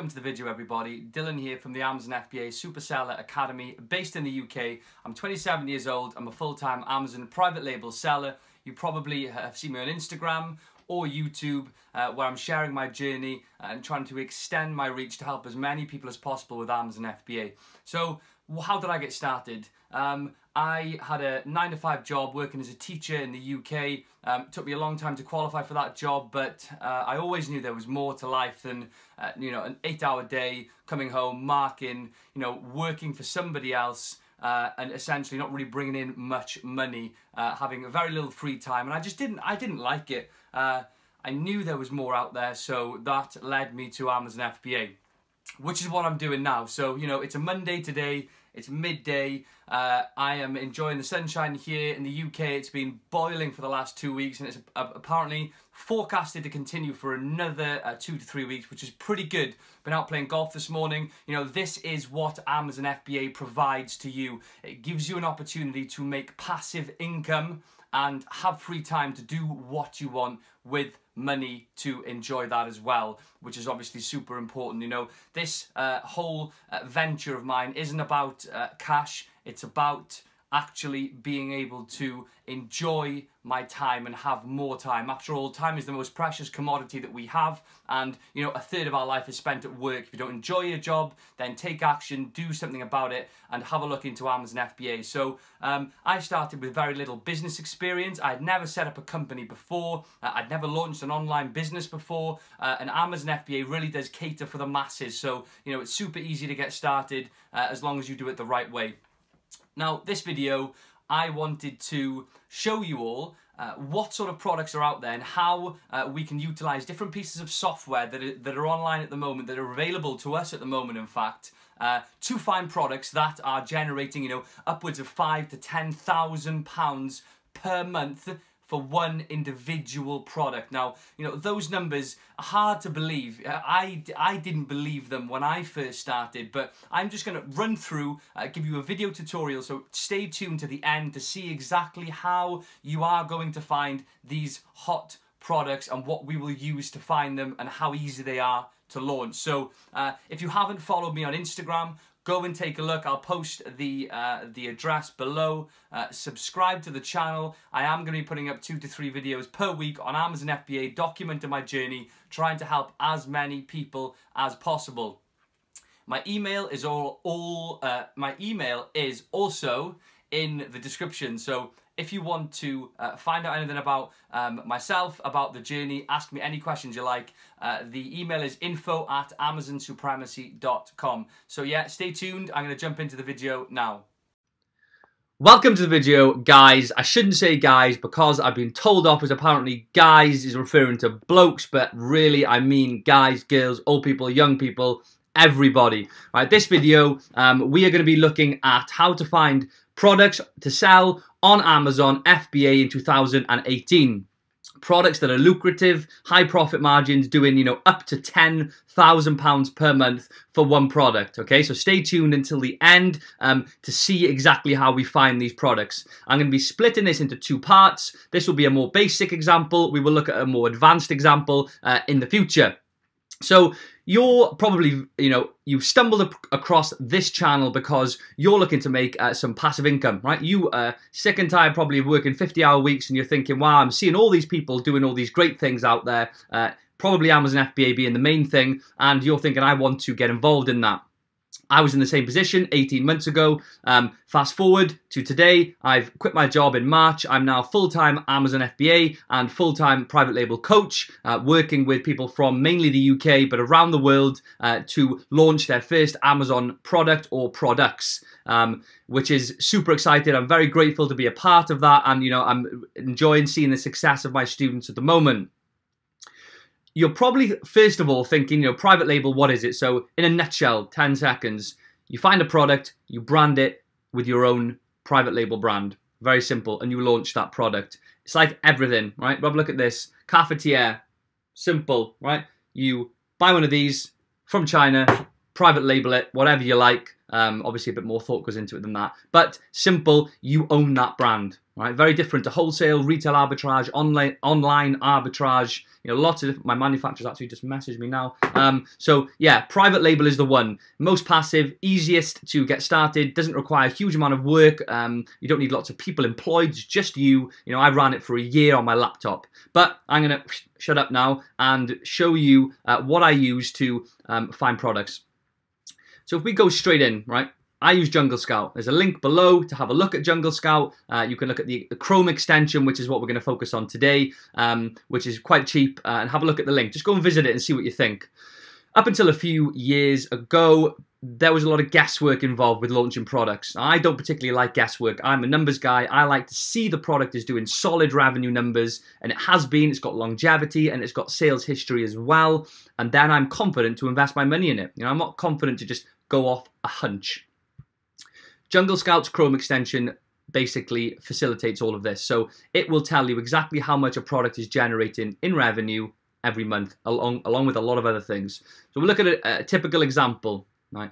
Welcome to the video, everybody. Dylan here from the Amazon FBA Super Seller Academy based in the UK. I'm 27 years old. I'm a full-time Amazon private label seller. You probably have seen me on Instagram or YouTube where I'm sharing my journey and trying to extend my reach to help as many people as possible with Amazon FBA. So how did I get started? I had a 9-to-5 job working as a teacher in the UK. It took me a long time to qualify for that job, but I always knew there was more to life than an 8-hour day, coming home, marking, working for somebody else, and essentially not really bringing in much money, having very little free time, and I didn't like it. I knew there was more out there, so that led me to Amazon FBA, which is what I'm doing now. So, it's a Monday today, it's midday, I am enjoying the sunshine here in the UK. It's been boiling for the last 2 weeks, and it's apparently forecasted to continue for another 2 to 3 weeks, which is pretty good. Been out playing golf this morning. This is what Amazon FBA provides to you. It gives you an opportunity to make passive income and have free time to do what you want with money to enjoy that as well, which is obviously super important. This whole venture of mine isn't about cash. It's about actually being able to enjoy my time and have more time. After all, time is the most precious commodity that we have, and a third of our life is spent at work. If you don't enjoy your job, then take action, do something about it, and have a look into Amazon FBA. So I started with very little business experience. I had never set up a company before. I'd never launched an online business before, and Amazon FBA really does cater for the masses. So it's super easy to get started as long as you do it the right way. Now, this video, I wanted to show you all what sort of products are out there and how we can utilize different pieces of software that are online at the moment, that are available to us at the moment, in fact, to find products that are generating, upwards of £5,000 to £10,000 per month for one individual product. Now, those numbers are hard to believe. I didn't believe them when I first started, but I'm just going to run through, give you a video tutorial, so stay tuned to the end to see exactly how you are going to find these hot products and what we will use to find them and how easy they are to launch. So if you haven't followed me on Instagram, go and take a look. I'll post the address below. Subscribe to the channel. I am going to be putting up 2 to 3 videos per week on Amazon FBA, documenting my journey, trying to help as many people as possible. My email is my email is also in the description. So if you want to find out anything about myself, about the journey, ask me any questions you like. The email is info@amazonsupremacy.com. So yeah, stay tuned. I'm going to jump into the video now. Welcome to the video, guys. I shouldn't say guys because I've been told off, as apparently guys is referring to blokes, but really I mean guys, girls, old people, young people, everybody. Right, this video, we are going to be looking at how to find products to sell on Amazon FBA in 2018. Products that are lucrative, high profit margins, doing up to £10,000 per month for one product. Okay, so stay tuned until the end to see exactly how we find these products. I'm going to be splitting this into 2 parts. This will be a more basic example. We will look at a more advanced example in the future. So you're probably, you've stumbled across this channel because you're looking to make some passive income, right? You are sick and tired probably of working 50-hour weeks, and you're thinking, wow, I'm seeing all these people doing all these great things out there, probably Amazon FBA being the main thing, and you're thinking, I want to get involved in that. I was in the same position 18 months ago. Fast forward to today, I've quit my job in March. I'm now full-time Amazon FBA and full-time private label coach, working with people from mainly the UK, but around the world to launch their first Amazon product or products, which is super exciting. I'm very grateful to be a part of that, and I'm enjoying seeing the success of my students at the moment. You're probably, first of all, thinking, private label, what is it? So, in a nutshell, 10 seconds, you find a product, you brand it with your own private label brand. Very simple, and you launch that product. It's like everything, right? Rob, look at this. Cafetiere, simple, right? You buy one of these from China, private label it, whatever you like. Obviously a bit more thought goes into it than that, but simple, you own that brand, right? Very different to wholesale, retail arbitrage, online arbitrage. You know, lots of different, my manufacturers actually just messaged me now. So yeah, private label is the one. Most passive, easiest to get started, doesn't require a huge amount of work. You don't need lots of people employed, it's just you. You know, I ran it for a year on my laptop. But I'm gonna shut up now and show you what I use to find products. So if we go straight in, right, I use Jungle Scout. There's a link below to have a look at Jungle Scout. You can look at the Chrome extension, which is what we're going to focus on today, which is quite cheap, and have a look at the link. Just go and visit it and see what you think. Up until a few years ago, there was a lot of guesswork involved with launching products. I don't particularly like guesswork. I'm a numbers guy. I like to see the product is doing solid revenue numbers, and it has been. It's got longevity, and it's got sales history as well. And then I'm confident to invest my money in it. You know, I'm not confident to just go off a hunch. Jungle Scout's Chrome extension basically facilitates all of this. So it will tell you exactly how much a product is generating in revenue every month, along with a lot of other things. So we'll look at a typical example, right?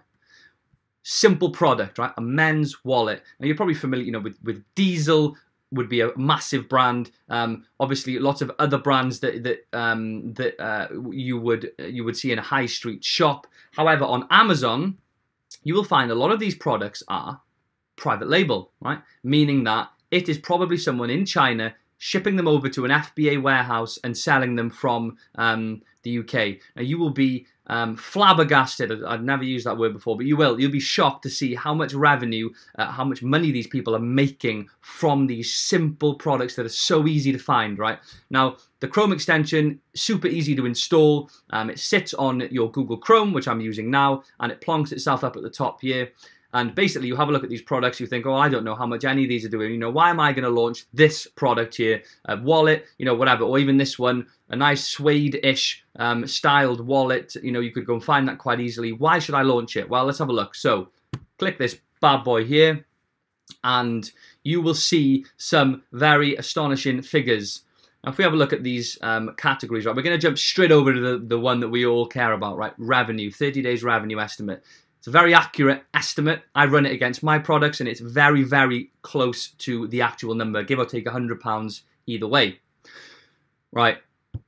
Simple product, right? A men's wallet. Now you're probably familiar, you know, with Diesel would be a massive brand. Obviously, lots of other brands that you would see in a high street shop. However, on Amazon, you will find a lot of these products are private label, right? Meaning that it is probably someone in China shipping them over to an FBA warehouse and selling them from the UK. Now you will be flabbergasted. I've never used that word before, but you will. You'll be shocked to see how much revenue, how much money these people are making from these simple products that are so easy to find, right? Now, the Chrome extension, super easy to install. It sits on your Google Chrome, which I'm using now, and it plonks itself up at the top here. And basically, you have a look at these products, you think, oh, I don't know how much any of these are doing. You know, why am I going to launch this product here? A wallet, you know, whatever, or even this one, a nice suede-ish styled wallet. You know, you could go and find that quite easily. Why should I launch it? Well, let's have a look. So, click this bad boy here, and you will see some very astonishing figures. Now, if we have a look at these categories, right, we're going to jump straight over to the one that we all care about, right? Revenue, 30 days revenue estimate. It's a very accurate estimate. I run it against my products, and it's very, very close to the actual number, give or take £100 either way. Right.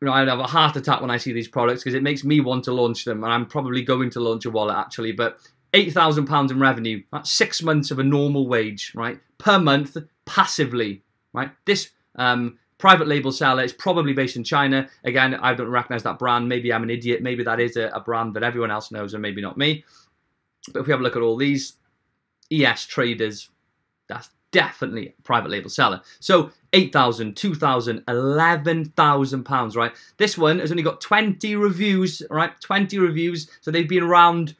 You know, I'd have a heart attack when I see these products because it makes me want to launch them, and I'm probably going to launch a wallet actually, but £8,000 in revenue, that's 6 months of a normal wage, right? Per month, passively, right? This private label seller is probably based in China. Again, I don't recognize that brand. Maybe I'm an idiot. Maybe that is a brand that everyone else knows and maybe not me. But if we have a look at all these ES traders, that's definitely a private label seller. So 8,000, 2,000, 11,000 pounds, right? This one has only got 20 reviews, right? 20 reviews. So they've been around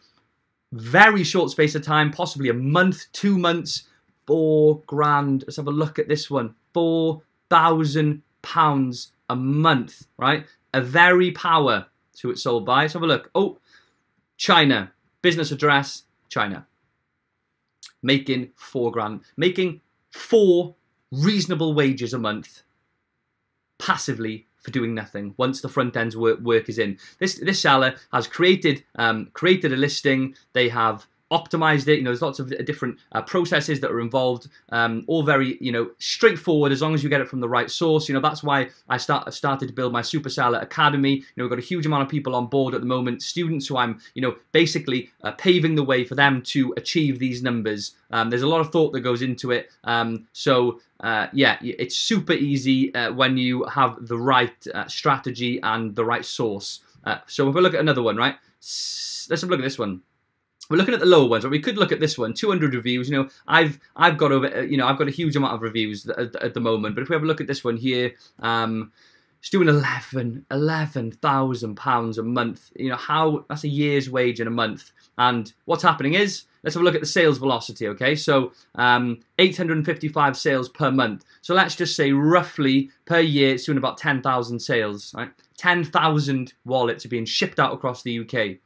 very short space of time, possibly a month, 2 months, 4 grand. Let's have a look at this one. £4,000 a month, right? A very power to it sold by. Let's have a look. Oh, China. Business address, China. Making 4 grand. Making 4 reasonable wages a month passively for doing nothing once the front end's work is in. This seller has created a listing. They have optimized it. You know, there's lots of different processes that are involved, all very, you know, straightforward as long as you get it from the right source. You know, that's why I started to build my Super Seller Academy. You know, we've got a huge amount of people on board at the moment, students who I'm, you know, basically paving the way for them to achieve these numbers. There's a lot of thought that goes into it. Yeah, it's super easy when you have the right strategy and the right source. So if we look at another one, right? Let's have a look at this one. We're looking at the lower ones, but we could look at this one, 200 reviews. You know, I've got over, you know, I've got a huge amount of reviews at the moment. But if we have a look at this one here, it's doing £11,000 a month. You know, that's a year's wage in a month. And what's happening is, let's have a look at the sales velocity, okay? So 855 sales per month. So let's just say roughly per year, it's doing about 10,000 sales, right? 10,000 wallets are being shipped out across the UK.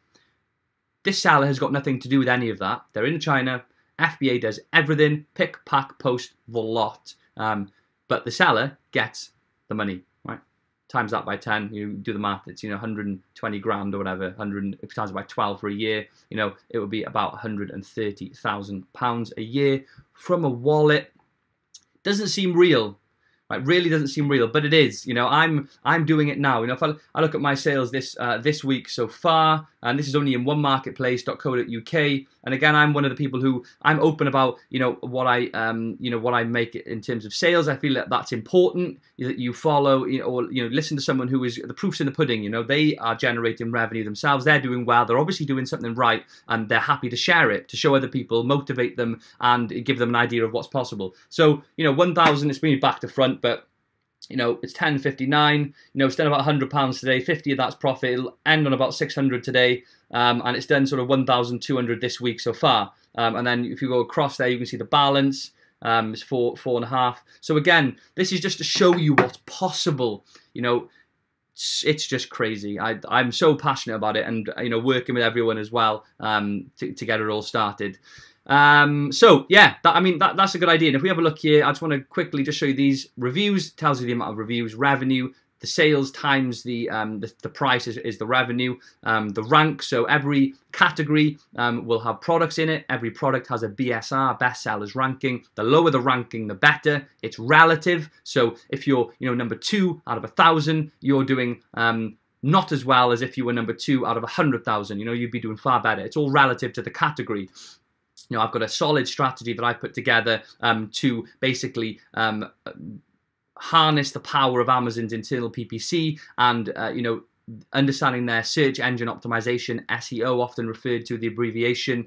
This seller has got nothing to do with any of that. They're in China. FBA does everything. Pick, pack, post, the lot. But the seller gets the money, right? times that by 10, you do the math, it's, 120 grand or whatever, 100 times it by 12 for a year, it would be about £130,000 a year from a wallet. Doesn't seem real. Right, really doesn't seem real, but it is. I'm doing it now. If I look at my sales this week so far, and this is only in one marketplace.co.uk, and again, I'm one of the people who I'm open about what I make in terms of sales. I feel that that's important that you follow or listen to someone who is the proof's in the pudding. They are generating revenue themselves. They're doing well. They're obviously doing something right, and they're happy to share it, to show other people, motivate them, and give them an idea of what's possible. So 1,000. It's bringing back to front, but it's 10.59. It's done about £100 today. 50 of that's profit. It'll end on about 600 today, and it's done sort of 1,200 this week so far. And then if you go across there, you can see the balance. It's 4.5. So again, this is just to show you what's possible. It's just crazy. I'm so passionate about it, and working with everyone as well to get it all started. So yeah, that's a good idea. And if we have a look here, I just want to quickly just show you these reviews. It tells you the amount of reviews, revenue, the sales times the price is the revenue, the rank. So every category will have products in it. Every product has a BSR, best sellers ranking. The lower the ranking, the better. It's relative. So if you're number 2 out of 1,000, you're doing not as well as if you were number 2 out of 100,000. You'd be doing far better. It's all relative to the category. I've got a solid strategy that I put together to basically harness the power of Amazon's internal PPC and, understanding their search engine optimization, SEO, often referred to the abbreviation,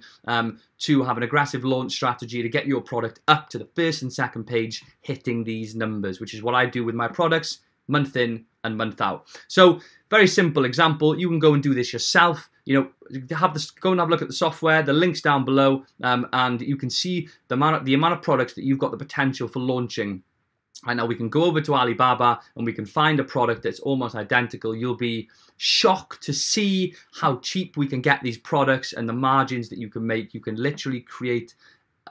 to have an aggressive launch strategy to get your product up to the first and second page, hitting these numbers, which is what I do with my products month in and month out. So very simple example. You can go and do this yourself. Go and have a look at the software. The link's down below, and you can see the amount of products that you've got the potential for launching. Right now, we can go over to Alibaba and we can find a product that's almost identical. You'll be shocked to see how cheap we can get these products and the margins that you can make. You can literally create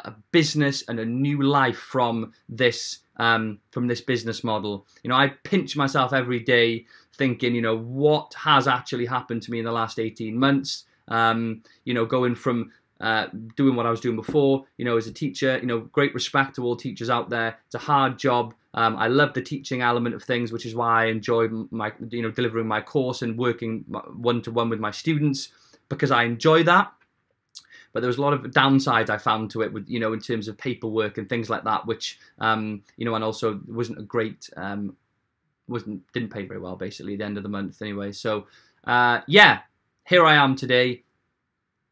a business and a new life from this business model. I pinch myself every day thinking, what has actually happened to me in the last 18 months? Going from doing what I was doing before, as a teacher, great respect to all teachers out there. It's a hard job. I love the teaching element of things, which is why I enjoy my, delivering my course and working one-to-one with my students, because I enjoy that. But there was a lot of downsides I found to it, with in terms of paperwork and things like that, which and also wasn't a great, didn't pay very well basically at the end of the month anyway. So yeah, here I am today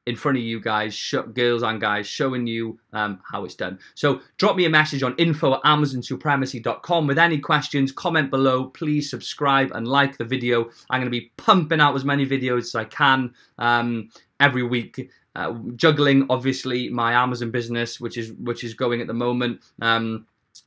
in front of you guys, girls and guys, showing you how it's done. So drop me a message on info@amazonsupremacy.com with any questions. Comment below. Please subscribe and like the video. I'm going to be pumping out as many videos as I can every week. Juggling obviously my Amazon business, which is going at the moment.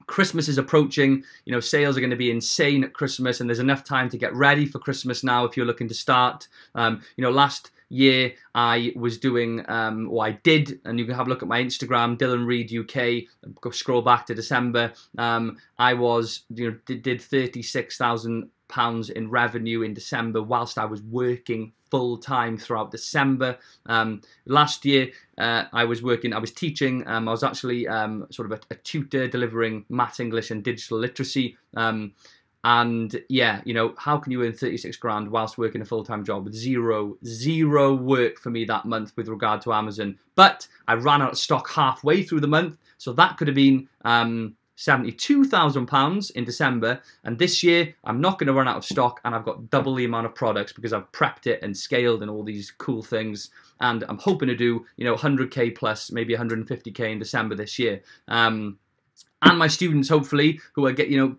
Christmas is approaching. Sales are going to be insane at Christmas, and there's enough time to get ready for Christmas now if you're looking to start. Last year I was doing, or I did, and you can have a look at my Instagram, Dylan Reed UK. Go scroll back to December. I was, did £36,000 in revenue in December whilst I was working full time throughout December. Last year I was teaching. I was actually sort of a tutor delivering maths, English and digital literacy. And yeah, how can you earn 36 grand whilst working a full-time job with zero work for me that month with regard to Amazon? But I ran out of stock halfway through the month, so that could have been £72,000 in December. And this year I'm not going to run out of stock, and I've got double the amount of products because I've prepped it and scaled and all these cool things. And I'm hoping to do 100k plus, maybe 150k in December this year. And my students, hopefully, who are getting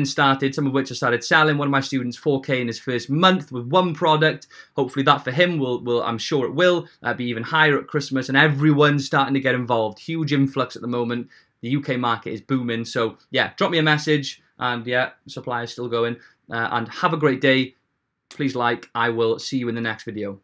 started, some of which I started selling. One of my students, 4k in his first month with one product. Hopefully that for him will I'm sure it will be even higher at Christmas, and everyone's starting to get involved. Huge influx at the moment. The UK market is booming. So yeah, drop me a message, and yeah, supply is still going. And have a great day. Please like. I will see you in the next video.